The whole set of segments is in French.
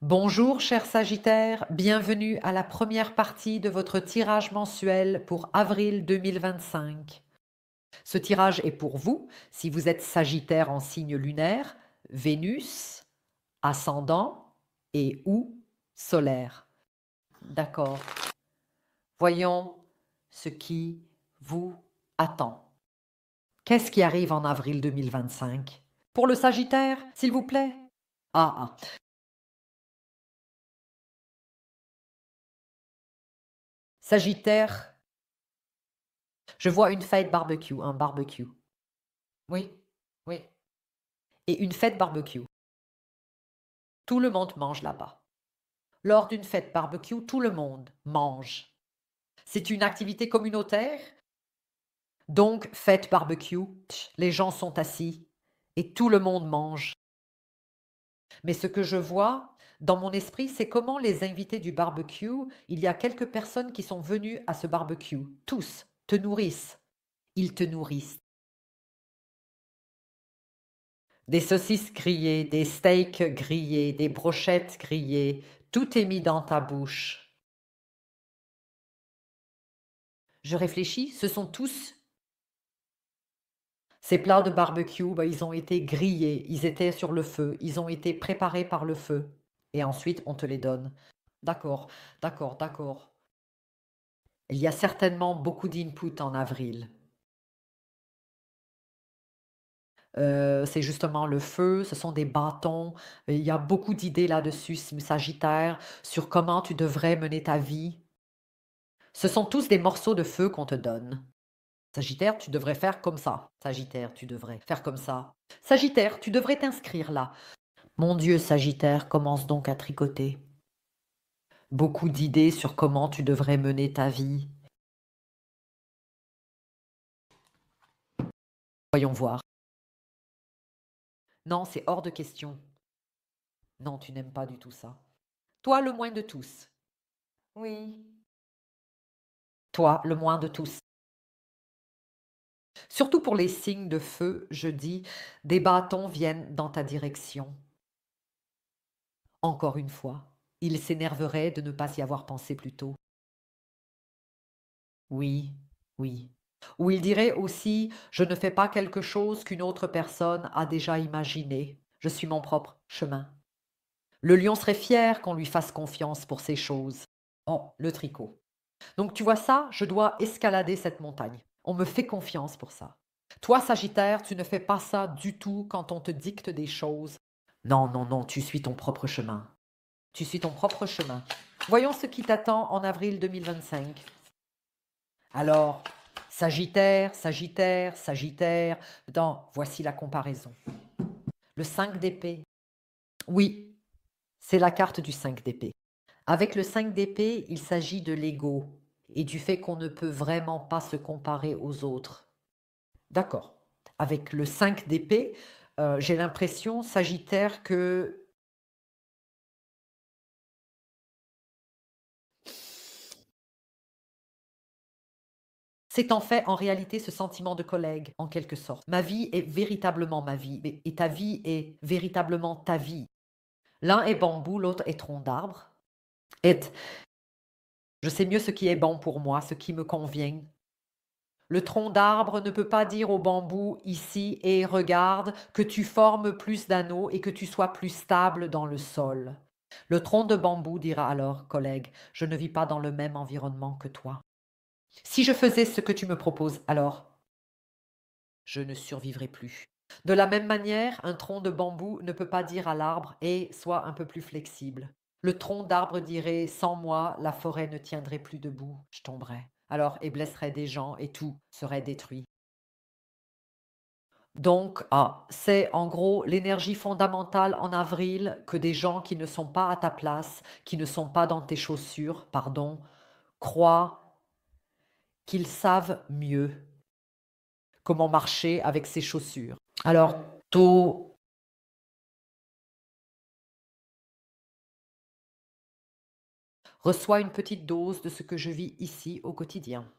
Bonjour cher Sagittaire, bienvenue à la première partie de votre tirage mensuel pour avril 2025. Ce tirage est pour vous si vous êtes Sagittaire en signe lunaire, Vénus, ascendant et ou solaire. D'accord. Voyons ce qui vous attend. Qu'est-ce qui arrive en avril 2025? Pour le Sagittaire, s'il vous plaît? Ah. Sagittaire, je vois une fête barbecue, un barbecue. Oui, oui. Et une fête barbecue. Tout le monde mange là-bas. Lors d'une fête barbecue, tout le monde mange. C'est une activité communautaire, donc fête barbecue, les gens sont assis et tout le monde mange. Mais ce que je vois dans mon esprit, c'est comment les invités du barbecue, il y a quelques personnes qui sont venues à ce barbecue. Tous te nourrissent. Ils te nourrissent. Des saucisses grillées, des steaks grillés, des brochettes grillées, tout est mis dans ta bouche. Je réfléchis, ce sont tous ces plats de barbecue, ils ont été grillés, ils étaient sur le feu, ils ont été préparés par le feu et ensuite on te les donne. D'accord, d'accord, d'accord. Il y a certainement beaucoup d'input en avril. C'est justement le feu, ce sont des bâtons, il y a beaucoup d'idées là-dessus, Sagittaire, sur comment tu devrais mener ta vie. Ce sont tous des morceaux de feu qu'on te donne. Sagittaire, tu devrais faire comme ça. Sagittaire, tu devrais faire comme ça. Sagittaire, tu devrais t'inscrire là. Mon Dieu, Sagittaire, commence donc à tricoter. Beaucoup d'idées sur comment tu devrais mener ta vie. Voyons voir. Non, c'est hors de question. Non, tu n'aimes pas du tout ça. Toi, le moins de tous. Oui. Toi, le moins de tous. Surtout pour les signes de feu, je dis, des bâtons viennent dans ta direction. Encore une fois, il s'énerverait de ne pas y avoir pensé plus tôt. Oui, oui. Ou il dirait aussi: «Je ne fais pas quelque chose qu'une autre personne a déjà imaginé. Je suis mon propre chemin». Le lion serait fier qu'on lui fasse confiance pour ces choses. Oh, le tricot. Donc tu vois ça, je dois escalader cette montagne. On me fait confiance pour ça. Toi, Sagittaire, tu ne fais pas ça du tout quand on te dicte des choses. Non, non, non, tu suis ton propre chemin. Tu suis ton propre chemin. Voyons ce qui t'attend en avril 2025. Alors, Sagittaire, Sagittaire, Sagittaire, voici la comparaison. Le 5 d'épée. Oui, c'est la carte du 5 d'épée. Avec le 5 d'épée, il s'agit de l'ego et du fait qu'on ne peut vraiment pas se comparer aux autres. D'accord. Avec le 5 d'épée, j'ai l'impression, Sagittaire, que c'est en fait, en réalité, ce sentiment de collègue, en quelque sorte. Ma vie est véritablement ma vie, et ta vie est véritablement ta vie. L'un est bambou, l'autre est tronc d'arbre. Et je sais mieux ce qui est bon pour moi, ce qui me convient. Le tronc d'arbre ne peut pas dire au bambou ici et regarde que tu formes plus d'anneaux et que tu sois plus stable dans le sol. Le tronc de bambou dira alors, collègue, je ne vis pas dans le même environnement que toi. Si je faisais ce que tu me proposes, alors je ne survivrai plus. De la même manière, un tronc de bambou ne peut pas dire à l'arbre et sois un peu plus flexible. Le tronc d'arbre dirait sans moi, la forêt ne tiendrait plus debout, je tomberais. Alors et blesserait des gens et tout serait détruit. Donc, c'est en gros l'énergie fondamentale en avril que des gens qui ne sont pas à ta place, qui ne sont pas dans tes chaussures, pardon, croient qu'ils savent mieux comment marcher avec ces chaussures. Alors, tôt, reçois une petite dose de ce que je vis ici au quotidien.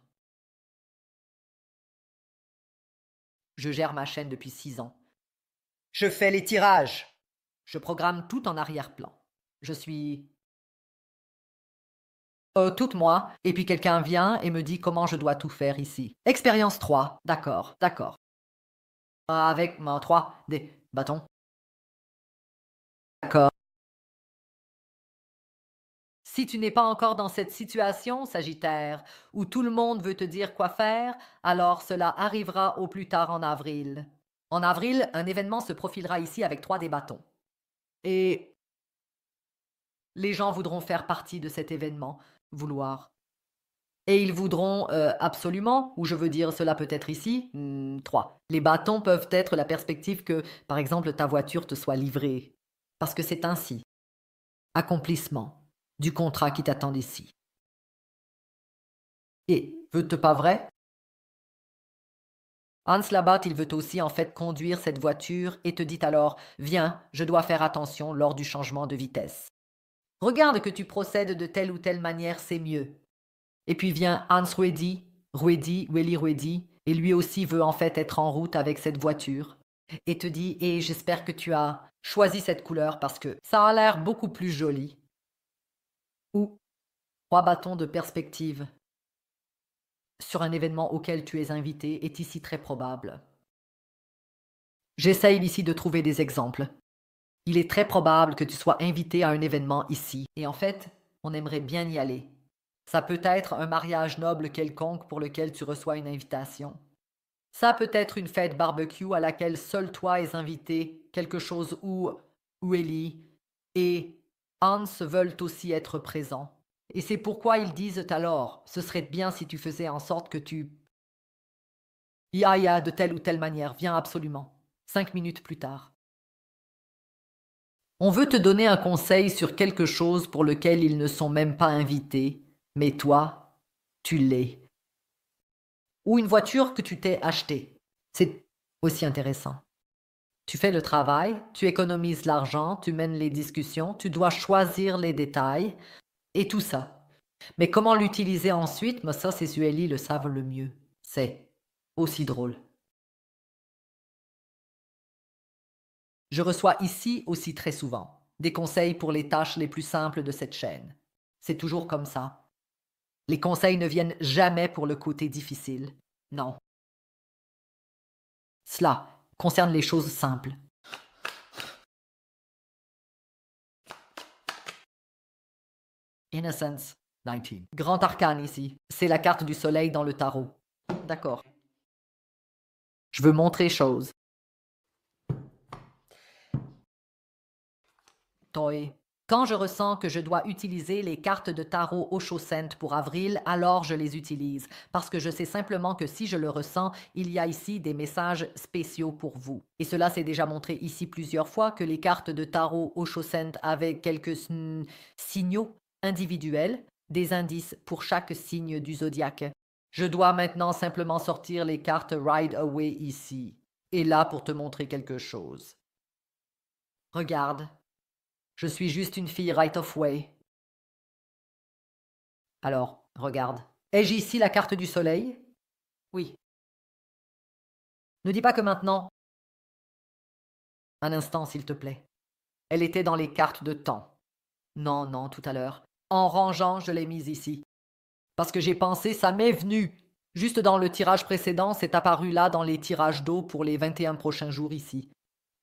Je gère ma chaîne depuis 6 ans. Je fais les tirages. Je programme tout en arrière-plan. Je suis toute moi, et puis quelqu'un vient et me dit comment je dois tout faire ici. Expérience 3. D'accord, d'accord. Avec ma 3 des bâtons. D'accord. Si tu n'es pas encore dans cette situation, Sagittaire, où tout le monde veut te dire quoi faire, alors cela arrivera au plus tard en avril. En avril, un événement se profilera ici avec 3 des bâtons. Et les gens voudront faire partie de cet événement, vouloir. Et ils voudront, absolument, ou je veux dire cela peut être ici, 3. Les bâtons peuvent être la perspective que, par exemple, ta voiture te soit livrée. Parce que c'est ainsi. Accomplissement du contrat qui t'attend ici. Et, veut-te pas vrai? Hans là-bas, il veut aussi en fait conduire cette voiture et te dit alors: «Viens, je dois faire attention lors du changement de vitesse. Regarde que tu procèdes de telle ou telle manière, c'est mieux.» Et puis vient Hans Ruedi, Ruedi, et lui aussi veut en fait être en route avec cette voiture. Et te dit: «Et j'espère que tu as choisi cette couleur parce que ça a l'air beaucoup plus joli.» Ou 3 bâtons de perspective sur un événement auquel tu es invité est ici très probable. J'essaye ici de trouver des exemples. Il est très probable que tu sois invité à un événement ici, et en fait, on aimerait bien y aller. Ça peut être un mariage noble quelconque pour lequel tu reçois une invitation. Ça peut être une fête barbecue à laquelle seul toi es invité, quelque chose où Ellie et Hans veulent aussi être présents. Et c'est pourquoi ils disent alors, ce serait bien si tu faisais en sorte que tu y ailles de telle ou telle manière, viens absolument. 5 minutes plus tard. On veut te donner un conseil sur quelque chose pour lequel ils ne sont même pas invités, mais toi, tu l'es. Ou une voiture que tu t'es achetée. C'est aussi intéressant. Tu fais le travail, tu économises l'argent, tu mènes les discussions, tu dois choisir les détails et tout ça. Mais comment l'utiliser ensuite, mais ça, c'est Sueli le savent le mieux. C'est aussi drôle. Je reçois ici aussi très souvent des conseils pour les tâches les plus simples de cette chaîne. C'est toujours comme ça. Les conseils ne viennent jamais pour le côté difficile. Non. Cela concerne les choses simples. Innocence 19. Grand arcane ici. C'est la carte du soleil dans le tarot. D'accord. Je veux montrer chose. Toi. Quand je ressens que je dois utiliser les cartes de tarot Oshosent pour avril, alors je les utilise, parce que je sais simplement que si je le ressens, il y a ici des messages spéciaux pour vous. Et cela s'est déjà montré ici plusieurs fois que les cartes de tarot Oshosent avaient quelques signaux individuels, des indices pour chaque signe du zodiaque. Je dois maintenant simplement sortir les cartes Ride Away ici, et là pour te montrer quelque chose. Regarde. Je suis juste une fille right of way. Alors, regarde. Ai-je ici la carte du soleil? Oui. Ne dis pas que maintenant. Un instant, s'il te plaît. Elle était dans les cartes de temps. Non, non, tout à l'heure. En rangeant, je l'ai mise ici. Parce que j'ai pensé, ça m'est venu. Juste dans le tirage précédent, c'est apparu là dans les tirages d'eau pour les 21 prochains jours ici.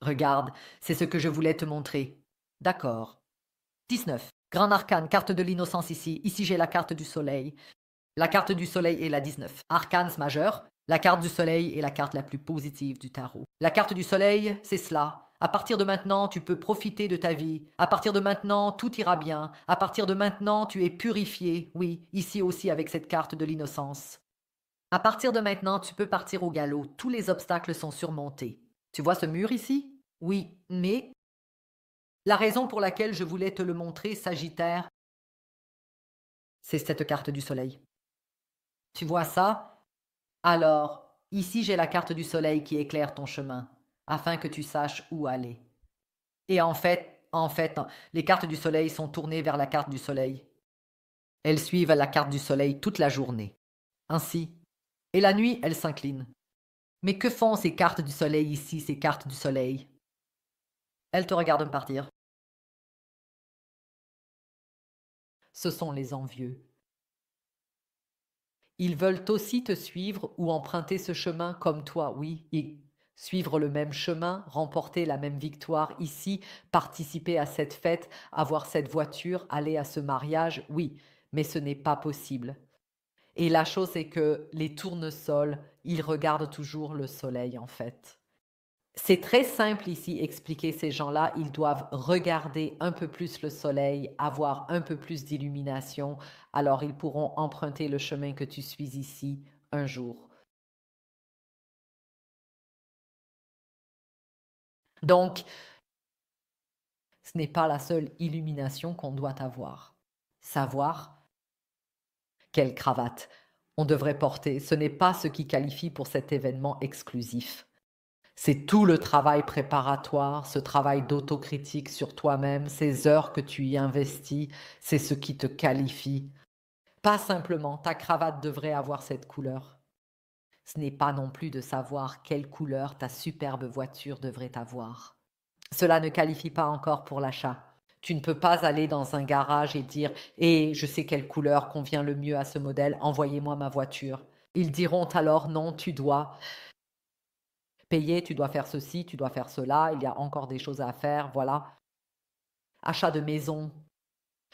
Regarde, c'est ce que je voulais te montrer. D'accord. 19. Grand arcane, carte de l'innocence ici. Ici, j'ai la carte du soleil. La carte du soleil est la 19. Arcans majeur, la carte du soleil est la carte la plus positive du tarot. La carte du soleil, c'est cela. À partir de maintenant, tu peux profiter de ta vie. À partir de maintenant, tout ira bien. À partir de maintenant, tu es purifié. Oui, ici aussi avec cette carte de l'innocence. À partir de maintenant, tu peux partir au galop. Tous les obstacles sont surmontés. Tu vois ce mur ici? Oui, mais la raison pour laquelle je voulais te le montrer, Sagittaire, c'est cette carte du soleil. Tu vois ça? Alors, ici j'ai la carte du soleil qui éclaire ton chemin, afin que tu saches où aller. Et en fait, les cartes du soleil sont tournées vers la carte du soleil. Elles suivent la carte du soleil toute la journée. Ainsi. Et la nuit, elles s'inclinent. Mais que font ces cartes du soleil ici, ces cartes du soleil? Elles te regardent partir. ce sont les envieux. Ils veulent aussi te suivre ou emprunter ce chemin comme toi, oui, et suivre le même chemin, remporter la même victoire ici, participer à cette fête, avoir cette voiture, aller à ce mariage, oui, mais ce n'est pas possible. Et la chose est que les tournesols, ils regardent toujours le soleil en fait. C'est très simple ici, expliquer ces gens-là, ils doivent regarder un peu plus le soleil, avoir un peu plus d'illumination, alors ils pourront emprunter le chemin que tu suis ici un jour. Donc, ce n'est pas la seule illumination qu'on doit avoir. Savoir quelle cravate on devrait porter, ce n'est pas ce qui qualifie pour cet événement exclusif. C'est tout le travail préparatoire, ce travail d'autocritique sur toi-même, ces heures que tu y investis, c'est ce qui te qualifie. Pas simplement ta cravate devrait avoir cette couleur. Ce n'est pas non plus de savoir quelle couleur ta superbe voiture devrait avoir. Cela ne qualifie pas encore pour l'achat. Tu ne peux pas aller dans un garage et dire «Eh, je sais quelle couleur convient le mieux à ce modèle, envoyez-moi ma voiture». Ils diront alors «Non, tu dois payer, tu dois faire ceci, tu dois faire cela, il y a encore des choses à faire, voilà». Achat de maison.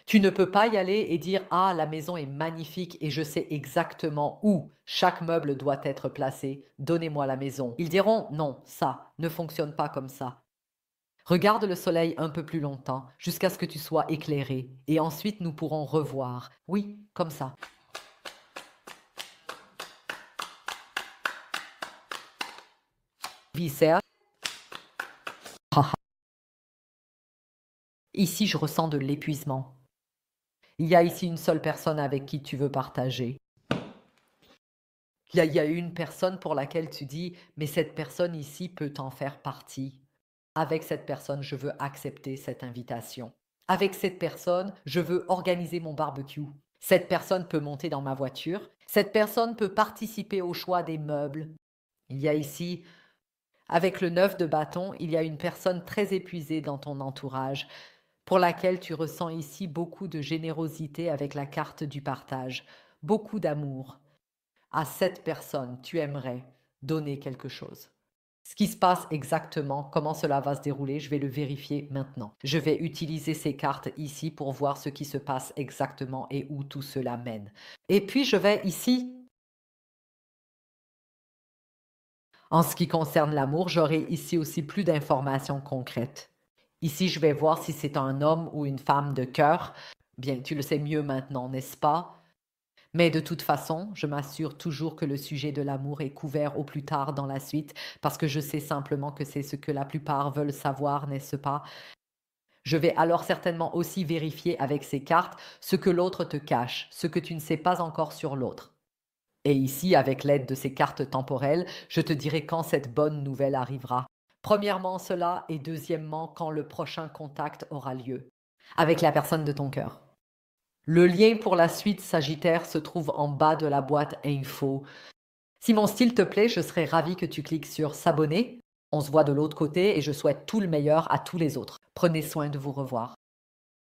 Tu ne peux pas y aller et dire «Ah, la maison est magnifique et je sais exactement où chaque meuble doit être placé, donnez-moi la maison». Ils diront «Non, ça ne fonctionne pas comme ça. Regarde le soleil un peu plus longtemps, jusqu'à ce que tu sois éclairé, et ensuite nous pourrons revoir. Oui, comme ça. Viscère. Ici, je ressens de l'épuisement. Il y a ici une seule personne avec qui tu veux partager. Il y a une personne pour laquelle tu dis, mais cette personne ici peut en faire partie. Avec cette personne, je veux accepter cette invitation. Avec cette personne, je veux organiser mon barbecue. Cette personne peut monter dans ma voiture. Cette personne peut participer au choix des meubles. Il y a ici, avec le 9 de bâton, il y a une personne très épuisée dans ton entourage, pour laquelle tu ressens ici beaucoup de générosité avec la carte du partage, beaucoup d'amour. À cette personne, tu aimerais donner quelque chose. Ce qui se passe exactement, comment cela va se dérouler, je vais le vérifier maintenant. Je vais utiliser ces cartes ici pour voir ce qui se passe exactement et où tout cela mène. Et puis je vais ici, en ce qui concerne l'amour, j'aurai ici aussi plus d'informations concrètes. Ici, je vais voir si c'est un homme ou une femme de cœur. Bien, tu le sais mieux maintenant, n'est-ce pas? Mais de toute façon, je m'assure toujours que le sujet de l'amour est couvert au plus tard dans la suite, parce que je sais simplement que c'est ce que la plupart veulent savoir, n'est-ce pas? Je vais alors certainement aussi vérifier avec ces cartes ce que l'autre te cache, ce que tu ne sais pas encore sur l'autre. Et ici, avec l'aide de ces cartes temporelles, je te dirai quand cette bonne nouvelle arrivera. Premièrement cela, et deuxièmement quand le prochain contact aura lieu, avec la personne de ton cœur. Le lien pour la suite Sagittaire se trouve en bas de la boîte info. Si mon style te plaît, je serais ravie que tu cliques sur s'abonner. On se voit de l'autre côté et je souhaite tout le meilleur à tous les autres. Prenez soin de vous revoir.